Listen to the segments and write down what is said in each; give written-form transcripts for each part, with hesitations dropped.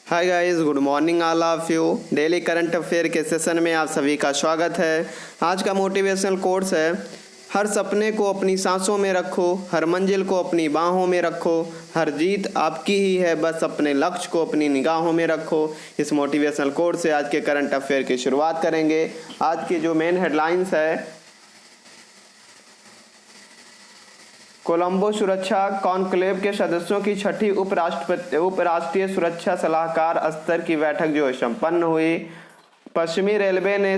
Hi guys, good morning all of you. Daily current affair के session में आप सभी का स्वागत है। आज का मोटिवेशनल कोट्स है, हर सपने को अपनी सांसों में रखो, हर मंजिल को अपनी बाहों में रखो, हर जीत आपकी ही है, बस अपने लक्ष्य को अपनी निगाहों में रखो। इस मोटिवेशनल कोट से आज के करंट अफेयर की शुरुआत करेंगे। आज की जो मेन हेडलाइंस है, कोलंबो सुरक्षा कॉन्क्लेव के सदस्यों की छठी उपराष्ट्रीय सुरक्षा सलाहकार स्तर की बैठक जो है संपन्न हुई। पश्चिमी रेलवे ने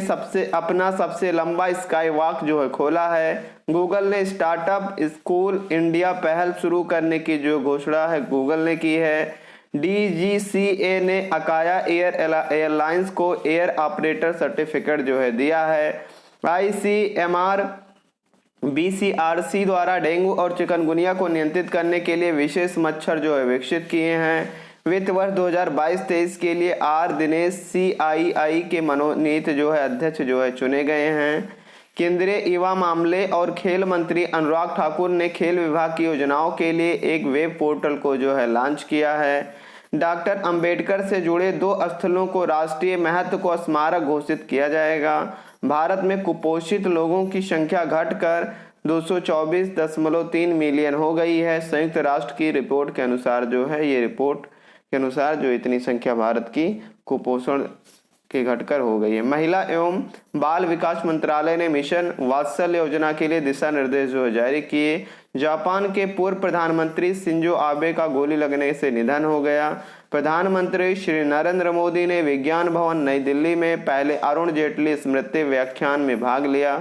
अपना सबसे लंबा स्काई वॉक जो है खोला है। गूगल ने स्टार्टअप स्कूल इंडिया पहल शुरू करने की जो घोषणा है गूगल ने की है। डीजीसीए ने अकाया एयरलाइंस को एयर ऑपरेटर सर्टिफिकेट जो है दिया है। आईसीएमआर बीसीआरसी द्वारा डेंगू और चिकनगुनिया को नियंत्रित करने के लिए विशेष मच्छर जो है विकसित किए हैं। वित्त वर्ष 2022-23 के लिए आर दिनेश सीआईआई के मनोनीत जो है अध्यक्ष जो है चुने गए हैं। केंद्रीय युवा मामले और खेल मंत्री अनुराग ठाकुर ने खेल विभाग की योजनाओं के लिए एक वेब पोर्टल को जो है लॉन्च किया है। डॉक्टर अंबेडकर से जुड़े 2 स्थलों को राष्ट्रीय महत्व को स्मारक घोषित किया जाएगा। भारत में कुपोषित लोगों की संख्या घटकर 224.3 मिलियन हो गई है। संयुक्त राष्ट्र की रिपोर्ट के अनुसार जो है ये रिपोर्ट के अनुसार जो इतनी संख्या भारत की कुपोषण के घटकर हो गई है। महिला एवं बाल विकास मंत्रालय ने मिशन वात्सल्य योजना के लिए दिशा निर्देश जो जारी किए। जापान के पूर्व प्रधानमंत्री शिंजो आबे का गोली लगने से निधन हो गया। प्रधानमंत्री श्री नरेंद्र मोदी ने विज्ञान भवन नई दिल्ली में पहले अरुण जेटली स्मृति व्याख्यान में भाग लिया।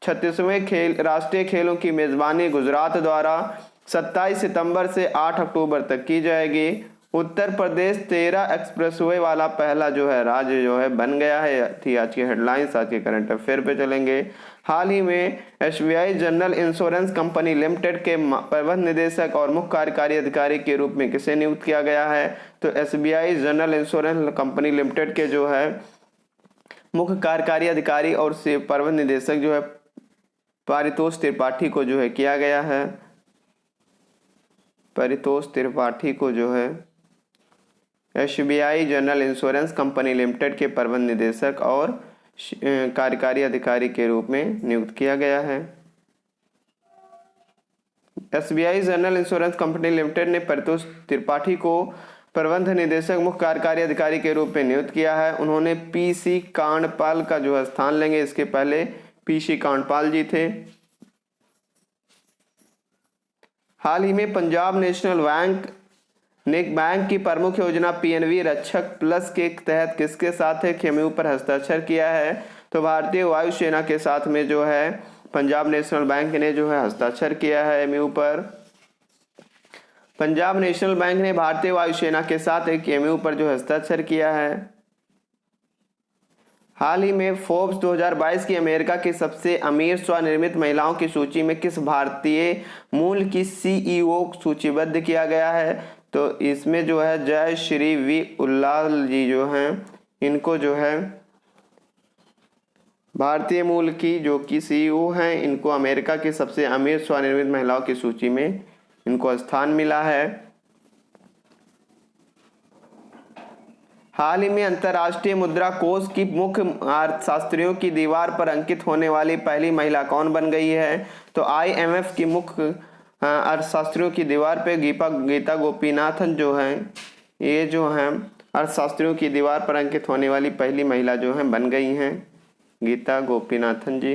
36वें राष्ट्रीय खेलों की मेजबानी गुजरात द्वारा 27 सितंबर से 8 अक्टूबर तक की जाएगी। उत्तर प्रदेश 13 एक्सप्रेसवे वाला पहला जो है राज्य जो है बन गया है। थी आज की हेडलाइंस। आज के करंट अफेयर पे चलेंगे। हाल ही में SBI general insurance company limited के प्रबंध निदेशक और मुख्य कार्यकारी अधिकारी के रूप में किसे नियुक्त किया गया है? तो SBI general insurance company limited के जो है मुख्य कार्यकारी अधिकारी और प्रबंध निदेशक जो है पारितोष त्रिपाठी को जो है किया गया है। पारितोष त्रिपाठी को जो है SBI general insurance company limited के प्रबंध निदेशक और कार्यकारी अधिकारी के रूप में नियुक्त किया गया है। SBI general insurance company limited ने पारितोष त्रिपाठी को प्रबंध निदेशक मुख्य कार्यकारी अधिकारी के रूप में नियुक्त किया है। उन्होंने पीसी कांडपाल का जो है स्थान लेंगे। इसके पहले पीसी कांडपाल जी थे। हाल ही में पंजाब नेशनल बैंक की प्रमुख योजना पीएनबी रक्षक प्लस के तहत किसके साथ एक एमओयू पर हस्ताक्षर किया है? तो भारतीय वायुसेना के साथ में जो है पंजाब नेशनल बैंक ने जो है हस्ताक्षर किया है एमओयू पर। पंजाब नेशनल बैंक ने भारतीय वायुसेना के साथ एक एमओयू पर जो हस्ताक्षर किया है। हाल ही में फोर्ब्स 2022 की अमेरिका की सबसे अमीर स्वनिर्मित महिलाओं की सूची में किस भारतीय मूल की सीईओ सूचीबद्ध किया गया है? तो इसमें जो है जय श्री वी उल्लाल जी जो हैं इनको जो है भारतीय मूल की जो कि सीईओ हैं इनको अमेरिका की सबसे अमीर स्वनिर्मित महिलाओं की सूची में इनको स्थान मिला है। हाल ही में अंतर्राष्ट्रीय मुद्रा कोष की मुख्य अर्थशास्त्रियों की दीवार पर अंकित होने वाली पहली महिला कौन बन गई है? तो आईएमएफ की मुख्य अर्थशास्त्रियों की दीवार पे गीता गोपीनाथन जो हैं ये जो हैं अर्थशास्त्रियों की दीवार पर अंकित होने वाली पहली महिला जो हैं बन गई हैं गीता गोपीनाथन जी।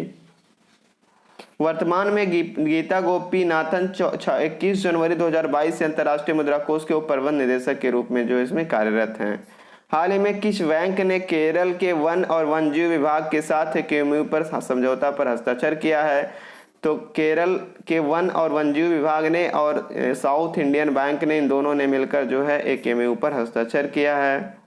वर्तमान में गीता गोपीनाथन 21 जनवरी 2022 से अंतर्राष्ट्रीय मुद्रा कोष के उप प्रबंध निदेशक के रूप में जो इसमें कार्यरत हैं। हाल ही में किस बैंक ने केरल के वन और वन्यजीव विभाग के साथ एक एमओयू पर समझौता पर हस्ताक्षर किया है? तो केरल के वन और वन्यजीव विभाग ने और साउथ इंडियन बैंक ने इन दोनों ने मिलकर जो है एक एमओयू पर हस्ताक्षर किया है।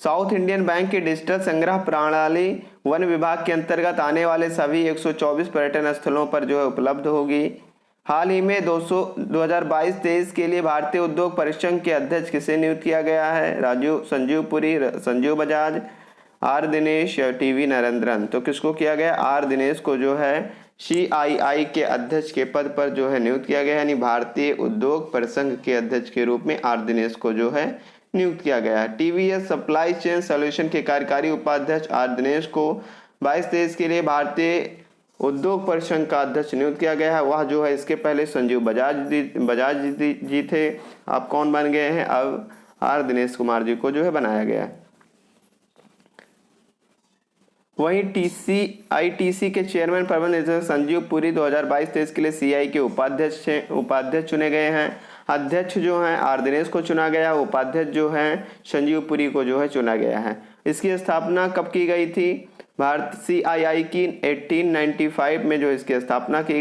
साउथ इंडियन बैंक की डिजिटल संग्रह प्रणाली वन विभाग के अंतर्गत आने वाले सभी 124 पर्यटन स्थलों पर जो है उपलब्ध होगी। हाल ही में 2022-23 के लिए भारतीय उद्योग परिसंघ के अध्यक्ष किसे नियुक्त किया गया है? संजीव पुरी, संजीव बजाज, आर दिनेश या टीवी नरेंद्रन? तो किसको किया गया? आर दिनेश को जो है CII के अध्यक्ष के पद पर जो है नियुक्त किया गया है, यानी भारतीय उद्योग परिसंघ के अध्यक्ष के रूप में आर दिनेश को जो है नियुक्त किया गया है। TVS सप्लाई चेन सॉल्यूशन के कार्यकारी उपाध्यक्ष आर दिनेश को 22-23 के लिए भारतीय उद्योग परिसंघ का अध्यक्ष नियुक्त किया गया है। वह जो है इसके पहले संजीव बजाज जी थे, अब कौन बन गए हैं, अब आर दिनेश कुमार जी को जो है बनाया गया है। वहीं ITC के चेयरमैन प्रबंध निदेशक संजीव पुरी 2022-23 के लिए CI के उपाध्यक्ष चुने गए हैं। अध्यक्ष जो हैं आर दिनेश को चुना गया, उपाध्यक्ष जो हैं संजीव पुरी को जो है चुना गया है। इसकी स्थापना कब की गई थी? भारत CII की 1895 में जो इसकी स्थापना की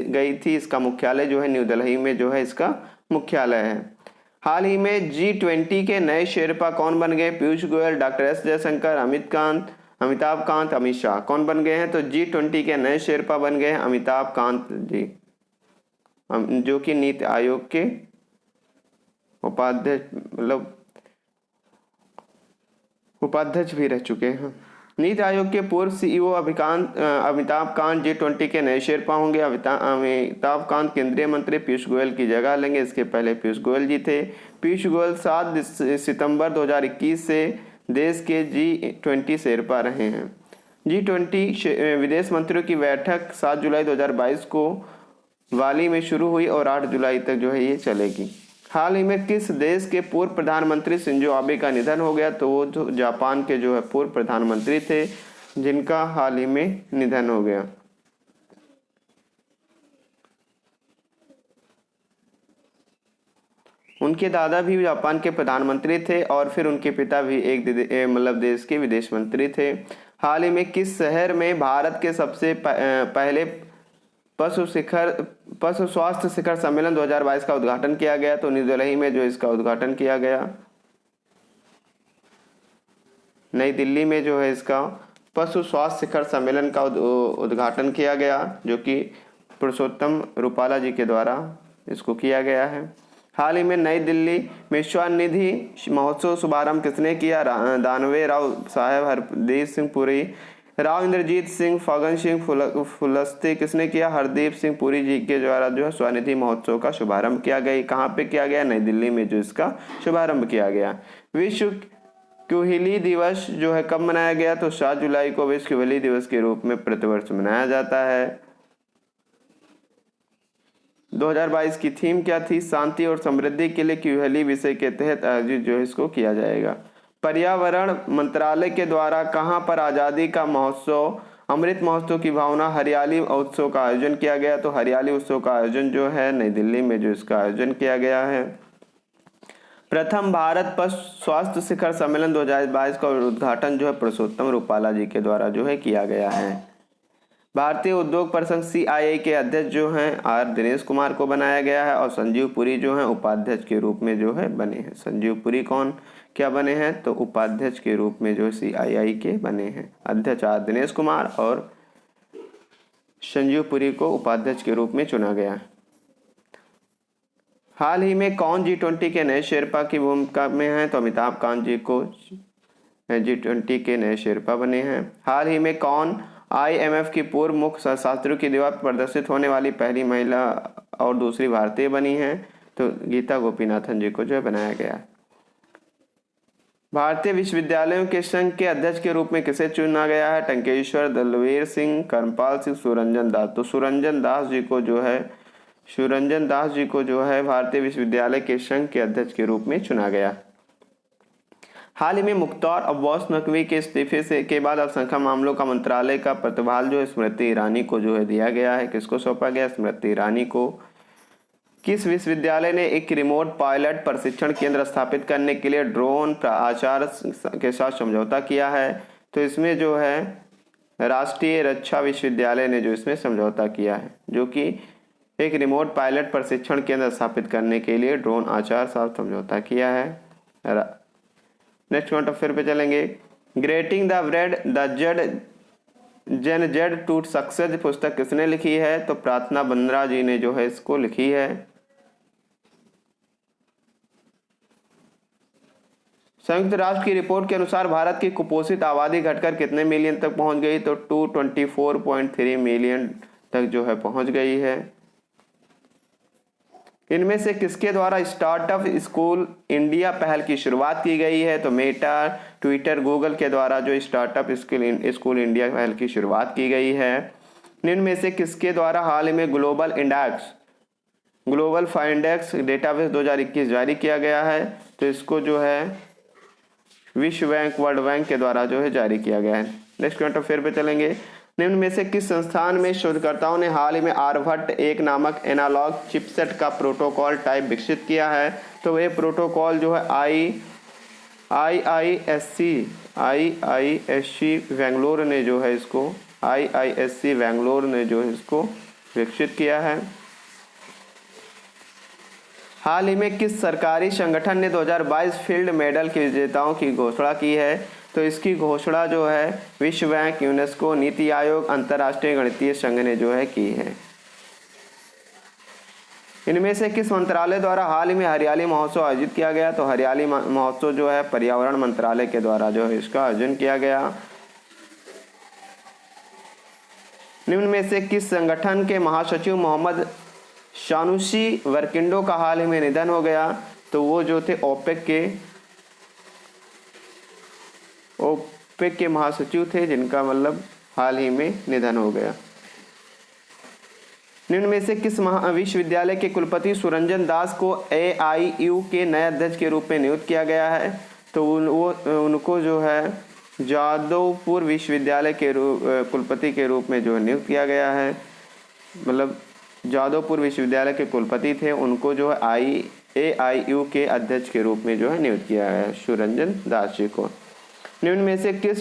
गई थी। इसका मुख्यालय जो है न्यू दिल्ली में जो है इसका मुख्यालय है। हाल ही में G20 के नए शेरपा कौन बन गए? पीयूष गोयल, डॉक्टर S जयशंकर, अमिताभ कांत, अमित शाह कौन बन गए हैं? तो G20 के नए शेरपा बन गए हैं अमिताभ कांत जी, जो कि नीति आयोग के उपाध्यक्ष भी रह चुके हैं। नीति आयोग के पूर्व CEO अमिताभ कांत G20 के नए शेरपा होंगे। अमिताभ कांत केंद्रीय मंत्री पीयूष गोयल की जगह लेंगे। इसके पहले पीयूष गोयल जी थे। पीयूष गोयल 7 सितंबर 2021 से देश के G20 शेरपा रहे हैं। G20 विदेश मंत्रियों की बैठक 7 जुलाई 2022 को बाली में शुरू हुई और 8 जुलाई तक जो है ये चलेगी। हाल ही में किस देश के पूर्व प्रधानमंत्री शिंजो आबे का निधन हो गया? तो वो जो जापान के जो है पूर्व प्रधानमंत्री थे, जिनका हाल ही में निधन हो गया। उनके दादा भी जापान के प्रधानमंत्री थे और फिर उनके पिता भी एक देश के विदेश मंत्री थे। हाल ही में किस शहर में भारत के सबसे पहले पशु स्वास्थ्य शिखर सम्मेलन 2022 का उद्घाटन किया गया? तो न्यू दिल्ली में जो इसका उद्घाटन किया गया। नई दिल्ली में जो है इसका पशु स्वास्थ्य शिखर सम्मेलन का उद्घाटन किया गया, जो कि पुरुषोत्तम रूपाला जी के द्वारा इसको किया गया है। हाल ही में नई दिल्ली में स्वनिधि महोत्सव शुभारंभ किसने किया? दानवे राव साहेब, हरदीप सिंह पुरी, राव इंद्रजीत सिंह, फगन सिंह फुलस्ती किसने किया? हरदीप सिंह पुरी जी के द्वारा जो है स्वनिधि महोत्सव का शुभारंभ किया गया। कहाँ पे किया गया? नई दिल्ली में जो इसका शुभारंभ किया गया। विश्व कुहेली दिवस जो है कब मनाया गया? तो 7 जुलाई को विश्व कुहेली दिवस के रूप में प्रतिवर्ष मनाया जाता है। 2022 की थीम क्या थी? शांति और समृद्धि के लिए कुहेली विषय के तहत आयोजित जो है इसको किया जाएगा। पर्यावरण मंत्रालय के द्वारा कहां पर आजादी का महोत्सव, अमृत महोत्सव की भावना, हरियाली उत्सव का आयोजन किया गया? तो हरियाली उत्सव का आयोजन जो है नई दिल्ली में जो इसका आयोजन किया गया है। प्रथम भारत पशु स्वास्थ्य शिखर सम्मेलन 2022 का उद्घाटन जो है पुरुषोत्तम रूपाला जी के द्वारा जो है किया गया है। भारतीय उद्योग परिसंघ CII के अध्यक्ष जो हैं आर दिनेश कुमार को बनाया गया है और संजीव पुरी जो हैं उपाध्यक्ष के रूप में जो है बने हैं। संजीव पुरी कौन क्या बने हैं? तो उपाध्यक्ष के रूप में जो CII के बने हैं। अध्यक्ष आर दिनेश कुमार और संजीव पुरी को उपाध्यक्ष के रूप में चुना गया। हाल ही में कौन G20 के नए शेरपा की भूमिका में है? तो अमिताभ कांत जी को G20 के नए शेरपा बने हैं। हाल ही में कौन IMF की पूर्व मुख्य शास्त्रियों की दीवार पर प्रदर्शित होने वाली पहली महिला और दूसरी भारतीय बनी हैं? तो गीता गोपीनाथन जी को जो है बनाया गया। भारतीय विश्वविद्यालयों के संघ के अध्यक्ष के रूप में किसे चुना गया है? टंकेश्वर, दलवीर सिंह, कर्मपाल सिंह, सुरंजन दास। तो सुरंजन दास जी को जो है भारतीय विश्वविद्यालय के संघ के अध्यक्ष के रूप में चुना गया। हाल ही में मुख्तार अब्बास नकवी के इस्तीफे से के बाद अल्पसंख्यक मामलों का मंत्रालय का पदभार जो है स्मृति ईरानी को जो है दिया गया है। किसको सौंपा गया? स्मृति ईरानी को। किस विश्वविद्यालय ने एक रिमोट पायलट प्रशिक्षण केंद्र स्थापित करने के लिए ड्रोन आचार्य के साथ समझौता किया है? तो इसमें जो है राष्ट्रीय रक्षा विश्वविद्यालय ने जो इसमें समझौता किया है, जो कि एक रिमोट पायलट प्रशिक्षण केंद्र स्थापित करने के लिए ड्रोन आचार्य साथ समझौता किया है। नेक्स्ट पॉइंट ऑफ फिर पे चलेंगे। Grating the bread the Gen Z to success पुस्तक किसने लिखी है? तो प्रार्थना बंद्रा जी ने जो है इसको लिखी है। संयुक्त राष्ट्र की रिपोर्ट के अनुसार भारत की कुपोषित आबादी घटकर कितने मिलियन तक पहुंच गई? तो 224.3 मिलियन तक जो है पहुंच गई है। इनमें से किसके द्वारा स्टार्टअप स्कूल इंडिया पहल की शुरुआत की गई है? तो मेटा, ट्विटर, गूगल के द्वारा जो स्टार्टअप स्कूल इंडिया पहल की शुरुआत की गई है। निम्न में से किसके द्वारा हाल ही में ग्लोबल फाइंडेक्स डेटाबेस 2021 जारी किया गया है? तो इसको जो है विश्व बैंक, वर्ल्ड बैंक के द्वारा जो है जारी किया गया है। नेक्स्ट करंट अफेयर पे चलेंगे। निम्न में से किस संस्थान में शोधकर्ताओं ने हाल ही में आर्यभट्ट एक नामक एनालॉग चिपसेट का प्रोटोकॉल टाइप विकसित किया है? तो ये प्रोटोकॉल जो है आईआईएससी बेंगलोर ने जो है इसको विकसित किया है। हाल ही में किस सरकारी संगठन ने 2022 फील्ड मेडल के विजेताओं की घोषणा की है? तो इसकी घोषणा जो है विश्व बैंक, यूनेस्को, नीति आयोग, अंतर्राष्ट्रीय गणितीय संघ ने जो है की है। इनमें से किस मंत्रालय द्वारा हाल ही में हरियाली महोत्सव आयोजित किया गया? तो हरियाली महोत्सव जो है पर्यावरण मंत्रालय के द्वारा जो है इसका आयोजन किया गया। निम्न में से किस संगठन के महासचिव मोहम्मद शानुसी वर्किंडो का हाल ही में निधन हो गया? तो वो जो थे ओपेक के महासचिव थे, जिनका मतलब हाल ही में निधन हो गया। निम्न में से किस विश्वविद्यालय के कुलपति सुरंजन दास को AIU के नए अध्यक्ष के रूप में नियुक्त किया गया है? तो उनको जो है जादवपुर विश्वविद्यालय के कुलपति के रूप में जो है नियुक्त किया गया है। मतलब जादवपुर विश्वविद्यालय के कुलपति थे, उनको जो है AIU के अध्यक्ष के रूप में जो है नियुक्त किया गया है सुरंजन दास जी को। निम्न में से किस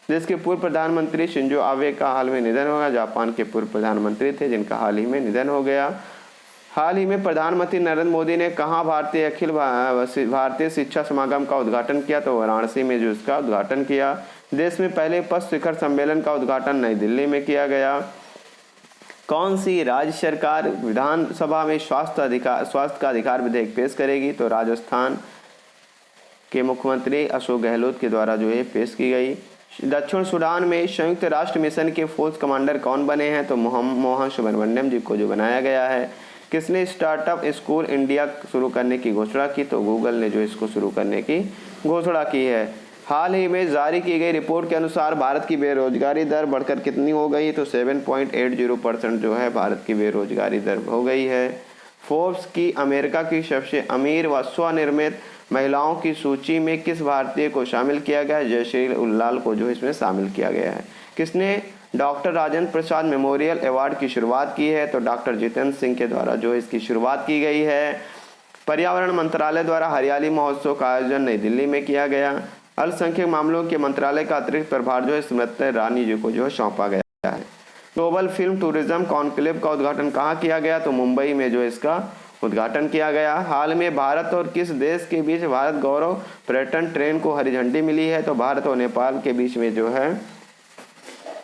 देश के पूर्व प्रधानमंत्री शिंजो आबे का हाल में निधन हो गया? जापान के पूर्व प्रधानमंत्री थे, जिनका हाल ही में निधन हो गया। हाल ही में प्रधानमंत्री नरेंद्र मोदी ने कहाँ अखिल भारतीय शिक्षा समागम का उद्घाटन किया? तो वाराणसी में जो इसका उद्घाटन किया। देश में पहले पश्च शिखर सम्मेलन का उद्घाटन नई दिल्ली में किया गया। कौन सी राज्य सरकार विधानसभा में स्वास्थ्य का अधिकार विधेयक पेश करेगी? तो राजस्थान के मुख्यमंत्री अशोक गहलोत के द्वारा जो है पेश की गई। दक्षिण सूडान में संयुक्त राष्ट्र मिशन के फोर्स कमांडर कौन बने हैं? तो मोहन सुब्रमण्यम जी को जो बनाया गया है। किसने स्टार्टअप स्कूल इंडिया शुरू करने की घोषणा की? तो गूगल ने जो इसको शुरू करने की घोषणा की है। हाल ही में जारी की गई रिपोर्ट के अनुसार भारत की बेरोजगारी दर बढ़कर कितनी हो गई? तो 7.80% जो है भारत की बेरोजगारी दर हो गई है। फोर्ब्स की अमेरिका की सबसे अमीर व स्वनिर्मित महिलाओं की सूची में किस भारतीय को शामिल किया गया है? जयश्री उल्लाल को जो इसमें शामिल किया गया है। किसने doctor Rajendra Prasad memorial award की शुरुआत की है? तो डॉक्टर जितेंद्र सिंह के द्वारा जो इसकी शुरुआत की गई है। पर्यावरण मंत्रालय द्वारा हरियाली महोत्सव का आयोजन नई दिल्ली में किया गया। अल्पसंख्यक मामलों के मंत्रालय का अतिरिक्त प्रभार जो है स्मृति ईरानी जी को जो है सौंपा गया है। ग्लोबल फिल्म टूरिज्म कॉन्क्लेव का उद्घाटन कहाँ किया गया? तो मुंबई में जो इसका उद्घाटन किया गया। हाल में भारत और किस देश के बीच भारत गौरव पर्यटन ट्रेन को हरी झंडी मिली है? तो भारत और नेपाल के बीच में जो है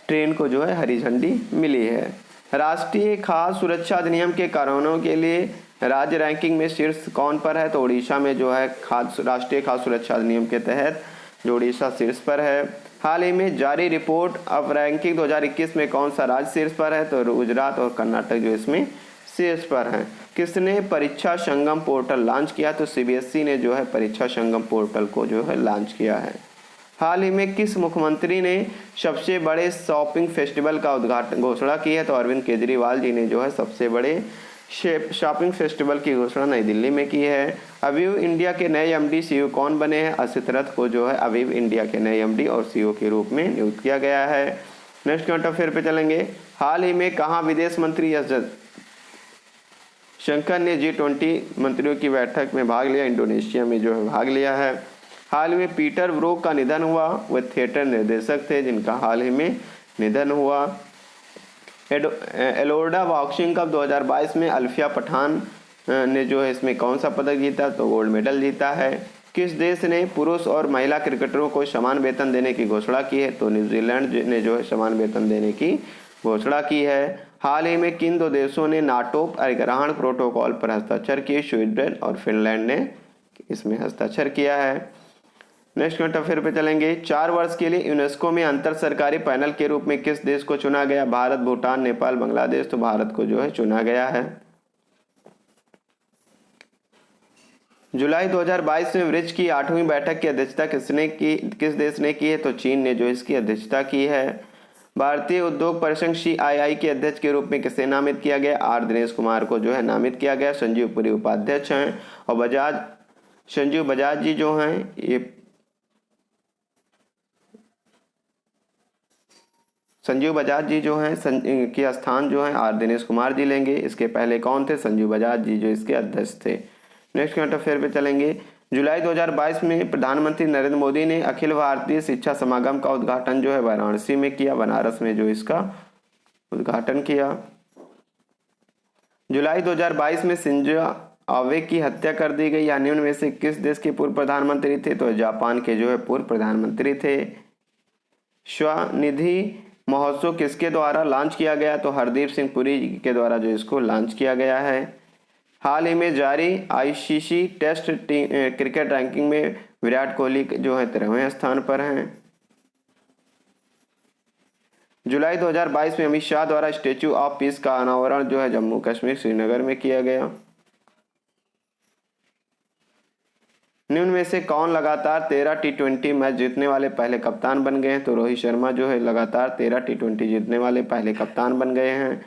ट्रेन को जो है हरी झंडी मिली है। राष्ट्रीय खाद्य सुरक्षा अधिनियम के कारणों के लिए राज्य रैंकिंग में शीर्ष कौन पर है? तो उड़ीसा में जो है राष्ट्रीय खाद्य सुरक्षा अधिनियम के तहत जो उड़ीसा शीर्ष पर है। हाल ही में जारी रिपोर्ट ऑफ रैंकिंग 2021 में कौन सा राज्य शीर्ष पर है? तो गुजरात और कर्नाटक जो इसमें शीर्ष पर है। किसने परीक्षा संगम पोर्टल लॉन्च किया? तो CBSE ने जो है परीक्षा संगम पोर्टल को जो है लॉन्च किया है। हाल ही में किस मुख्यमंत्री ने सबसे बड़े शॉपिंग फेस्टिवल का उद्घाटन घोषणा की है? तो अरविंद केजरीवाल जी ने जो है सबसे बड़े शॉपिंग फेस्टिवल की घोषणा नई दिल्ली में की है। अवीव इंडिया के नए MD CEO कौन बने हैं? असित रथ को जो है अवीव इंडिया के नए MD और CEO के रूप में नियुक्त किया गया है। नेक्स्ट करंट अफेयर पे चलेंगे। हाल ही में कहाँ विदेश मंत्री एस जयशंकर ने G20 मंत्रियों की बैठक में भाग लिया? इंडोनेशिया में जो है भाग लिया है। हाल में पीटर ब्रूक का निधन हुआ। वे थिएटर निर्देशक थे, जिनका हाल ही में निधन हुआ। एलोर्डा बॉक्सिंग कप 2022 में अल्फिया पठान ने जो है इसमें कौन सा पदक जीता? तो गोल्ड मेडल जीता है। किस देश ने पुरुष और महिला क्रिकेटरों को समान वेतन देने की घोषणा की है? तो न्यूजीलैंड ने जो है समान वेतन देने की घोषणा की है। हाल ही में किन दो देशों ने नाटो अधिग्रहण प्रोटोकॉल पर हस्ताक्षर किए? स्वीडन और फिनलैंड ने इसमें हस्ताक्षर किया है। नेक्स्ट करंट अफेयर पे चलेंगे। 4 वर्ष के लिए यूनेस्को में अंतर सरकारी पैनल के रूप में किस देश को चुना गया? भारत, भूटान, नेपाल, बांग्लादेश। तो भारत को जो है चुना गया है। जुलाई 2022 में ब्रिक्स की 8वीं बैठक की अध्यक्षता किस देश ने की है? तो चीन ने जो इसकी अध्यक्षता की है। भारतीय उद्योग परिसंघ CII के अध्यक्ष के रूप में किसे नामित किया गया? आर दिनेश कुमार को जो है नामित किया गया। संजीव पुरी उपाध्यक्ष हैं और संजीव बजाज जी जो हैं ये संजीव बजाज जी जो हैं के स्थान जो है आर दिनेश कुमार जी लेंगे। इसके पहले कौन थे? संजीव बजाज जी जो इसके अध्यक्ष थे। नेक्स्ट करंट अफेयर पे चलेंगे। जुलाई 2022 में प्रधानमंत्री नरेंद्र मोदी ने अखिल भारतीय शिक्षा समागम का उद्घाटन जो है वाराणसी में किया, बनारस में जो इसका उद्घाटन किया। जुलाई 2022 में शिंजो आबे की हत्या कर दी गई। या निम्न में से किस देश के पूर्व प्रधानमंत्री थे? तो जापान के जो है पूर्व प्रधानमंत्री थे। स्वनिधि महोत्सव किसके द्वारा लॉन्च किया गया? तो हरदीप सिंह पुरी के द्वारा जो इसको लॉन्च किया गया है। हाल ही में जारी ICC टेस्ट क्रिकेट रैंकिंग में विराट कोहली जो है 13वें स्थान पर हैं। जुलाई 2022 में अमित शाह द्वारा स्टैच्यू ऑफ पीस का अनावरण जो है जम्मू कश्मीर श्रीनगर में किया गया। निम्न में से कौन लगातार 13 T20 मैच जीतने वाले पहले कप्तान बन गए हैं? तो रोहित शर्मा जो है लगातार 13 T20 जीतने वाले पहले कप्तान बन गए हैं।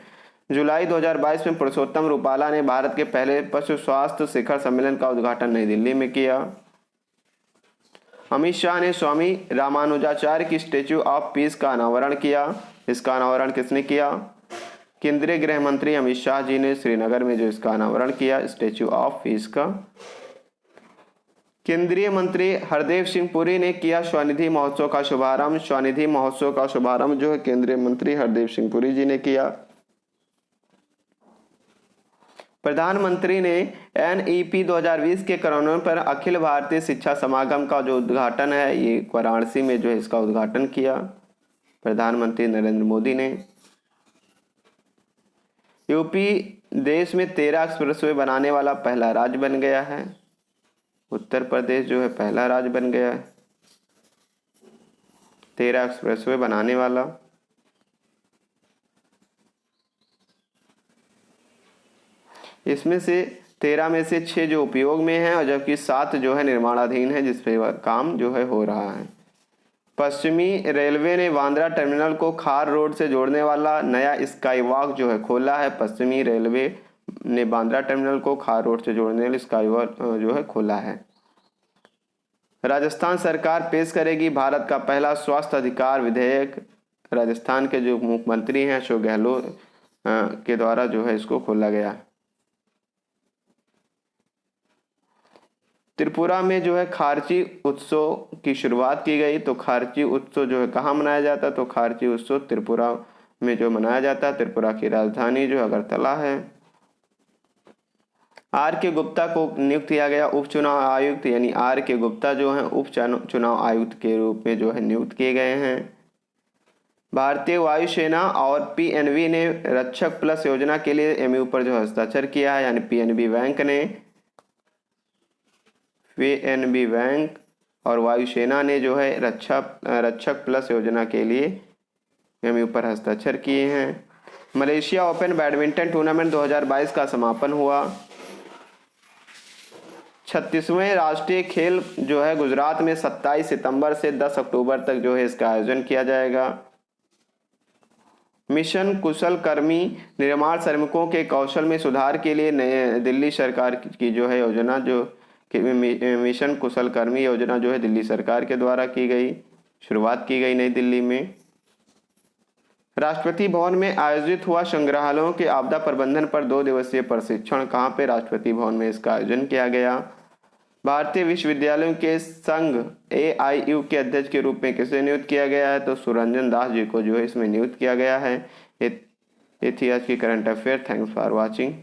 जुलाई 2022 में पुरुषोत्तम रूपाला ने भारत के पहले पशु स्वास्थ्य शिखर सम्मेलन का उद्घाटन नई दिल्ली में किया। अमित शाह ने स्वामी रामानुजाचार्य की स्टैच्यू ऑफ पीस का अनावरण किया। इसका अनावरण किसने किया? केंद्रीय गृह मंत्री अमित शाह जी ने श्रीनगर में जो इसका अनावरण किया स्टैच्यू ऑफ पीस का। केंद्रीय मंत्री हरदीप सिंह पुरी ने किया स्वनिधि महोत्सव का शुभारंभ। स्वनिधि महोत्सव का शुभारंभ जो है केंद्रीय मंत्री हरदीप सिंह पुरी जी ने किया। प्रधानमंत्री ने NEP 2020 के कार्यान्वयन पर अखिल भारतीय शिक्षा समागम का जो उद्घाटन है ये वाराणसी में जो है इसका उद्घाटन किया प्रधानमंत्री नरेंद्र मोदी ने। यूपी देश में 13 एक्सप्रेसवे बनाने वाला पहला राज्य बन गया है। उत्तर प्रदेश जो है पहला राज्य बन गया है 13 एक्सप्रेसवे बनाने वाला। इसमें से 13 में से 6 जो उपयोग में है और जबकि 7 जो है निर्माणाधीन है जिस पे काम जो है हो रहा है। पश्चिमी रेलवे ने बांद्रा टर्मिनल को खार रोड से जोड़ने वाला नया स्काई वॉक जो है खोला है। पश्चिमी रेलवे ने बांद्रा टर्मिनल को खार रोड से जोड़ने वाला स्काई वॉक जो है खोला है। राजस्थान सरकार पेश करेगी भारत का पहला स्वास्थ्य अधिकार विधेयक। राजस्थान के जो मुख्यमंत्री हैं अशोक गहलोत के द्वारा जो है इसको खोला गया। त्रिपुरा में जो है खारची उत्सव की शुरुआत की गई। तो खारची उत्सव जो है कहाँ मनाया जाता है? तो खारची उत्सव त्रिपुरा में जो मनाया जाता है। त्रिपुरा की राजधानी जो अगरतला है। R.K. गुप्ता को नियुक्त किया गया उप चुनाव आयुक्त। यानी R.K. गुप्ता जो है उप चुनाव आयुक्त के रूप में जो है नियुक्त किए गए हैं। भारतीय वायुसेना और PNB ने रक्षक प्लस योजना के लिए MOU पर जो हस्ताक्षर किया है। यानी PNB बैंक और वायुसेना ने जो है रक्षक प्लस योजना के लिए MOU पर हस्ताक्षर किए हैं। मलेशिया ओपन बैडमिंटन टूर्नामेंट 2022 का समापन हुआ। 36वें राष्ट्रीय खेल जो है गुजरात में 27 सितंबर से 10 अक्टूबर तक जो है इसका आयोजन किया जाएगा। मिशन कुशल कर्मी निर्माण श्रमिकों के कौशल में सुधार के लिए नए दिल्ली सरकार की जो है योजना मिशन कुशल कर्मी योजना जो है दिल्ली सरकार के द्वारा शुरुआत की गई नई दिल्ली में। राष्ट्रपति भवन में आयोजित हुआ संग्रहालयों के आपदा प्रबंधन पर 2 दिवसीय प्रशिक्षण कहाँ पे? राष्ट्रपति भवन में इसका आयोजन किया गया। भारतीय विश्वविद्यालयों के संघ AIU के अध्यक्ष के रूप में किसे नियुक्त किया गया है? तो सुरंजन दास जी को जो है इसमें नियुक्त किया गया है। ये थी आज की current affair. Thanks for watching.